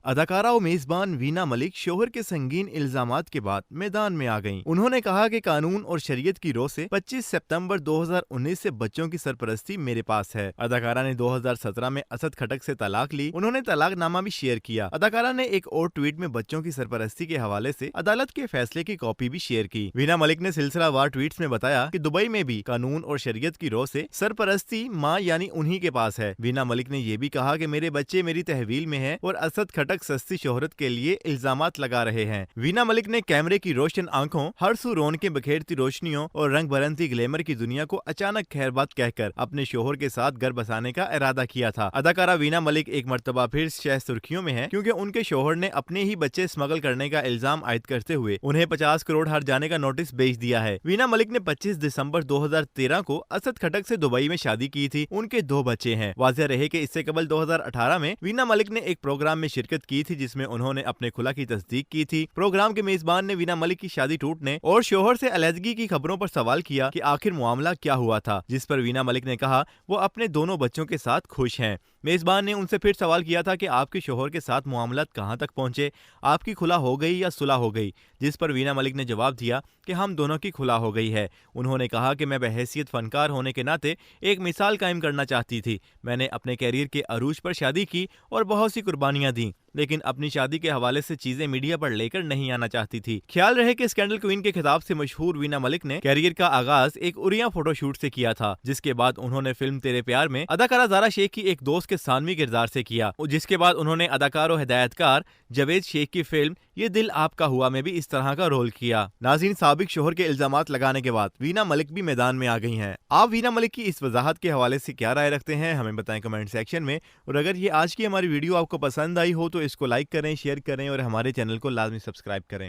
اداکارہ و میزبان وینا ملک شوہر کے سنگین الزامات کے بعد میدان میں آ گئیں۔ انہوں نے کہا کہ قانون اور شریعت کی رو سے 25 ستمبر 2019 سے بچوں کی سرپرستی میرے پاس ہے۔ اداکارہ نے 2017 میں اسد کھٹک سے طلاق لی۔ انہوں نے طلاق نامہ بھی شیئر کیا۔ اداکارہ نے ایک اور ٹویٹ میں بچوں کی سرپرستی کے حوالے سے عدالت کے فیصلے کی کاپی بھی شیئر کی۔ وینا ملک نے سلسلہ وار ٹویٹس میں بتایا کہ دبئی میں بھی قانون اور شریعت کی رو سے سرپرستی ماں یعنی انہی کے پاس ہے۔ وینا ملک نے یہ بھی کہا کہ میرے بچے میری تحویل میں ہیں اور اسد کھٹک سستی شہرت کے لیے الزامات لگا رہے ہیں۔ وینا ملک نے کیمرے کی روشن آنکھوں، ہر سو رونقیں بکھیرتی روشنیوں اور رنگ برنگی گلیمر کی دنیا کو اچانک خیر بات کہہ کر اپنے شوہر کے ساتھ گھر بسانے کا ارادہ کیا تھا۔ اداکارہ وینا ملک ایک مرتبہ پھر شہ سرخیوں میں ہے کیونکہ ان کے شوہر نے اپنے ہی بچے اسمگل کرنے کا الزام عائد کرتے ہوئے انہیں 50 کروڑ ہر جانے کا نوٹس بھیج دیا ہے۔ وینا ملک نے 25 دسمبر 2013 کو اسد کھٹک سے دبئی میں شادی کی تھی۔ ان کے 2 بچے ہیں۔ واضح رہے کہ اس سے قبل 2018 میں وینا ملک نے ایک پروگرام میں شرکت کی تھی جس میں انہوں نے اپنے خلا کی تصدیق کی تھی۔ پروگرام کے میزبان نے وینا ملک کی شادی ٹوٹنے اور شوہر سے علیحدگی کی خبروں پر سوال کیا کہ آخر معاملہ کیا ہوا تھا، جس پر وینا ملک نے کہا وہ اپنے دونوں بچوں کے ساتھ خوش ہیں۔ میزبان نے ان سے پھر سوال کیا تھا کہ آپ کے شوہر کے ساتھ معاملات کہاں تک پہنچے، آپ کی خلا ہو گئی یا صلح ہو گئی، جس پر وینا ملک نے جواب دیا کہ ہم دونوں کی خلا ہو گئی ہے۔ انہوں نے کہا کہ میں بحیثیت فنکار ہونے کے ناطے ایک مثال قائم کرنا چاہتی تھی۔ میں نے اپنے کیریئر کے عروج پر شادی کی اور بہت سی قربانیاں دیں، لیکن اپنی شادی کے حوالے سے چیزیں میڈیا پر لے کر نہیں آنا چاہتی تھی۔ خیال رہے کہ اسکینڈل کوئین کے خطاب سے مشہور وینا ملک نے کیریئر کا آغاز ایک اریاں فوٹو شوٹ سے کیا تھا، جس کے بعد انہوں نے فلم تیرے پیار میں اداکارہ زارا شیخ کی ایک دوست کے ثانوی کردار سے کیا، جس کے بعد انہوں نے اداکار و ہدایتکار جاوید شیخ کی فلم یہ دل آپ کا ہوا میں بھی اس طرح کا رول کیا۔ ناظرین، سابق شوہر کے الزامات لگانے کے بعد وینا ملک بھی میدان میں آ گئی ہیں۔ آپ وینا ملک کی اس وضاحت کے حوالے سے کیا رائے رکھتے ہیں، ہمیں بتائیں کمنٹ سیکشن میں۔ اور اگر یہ آج کی ہماری ویڈیو آپ کو پسند آئی ہو تو اس کو لائک کریں، شیئر کریں اور ہمارے چینل کو لازمی سبسکرائب کریں۔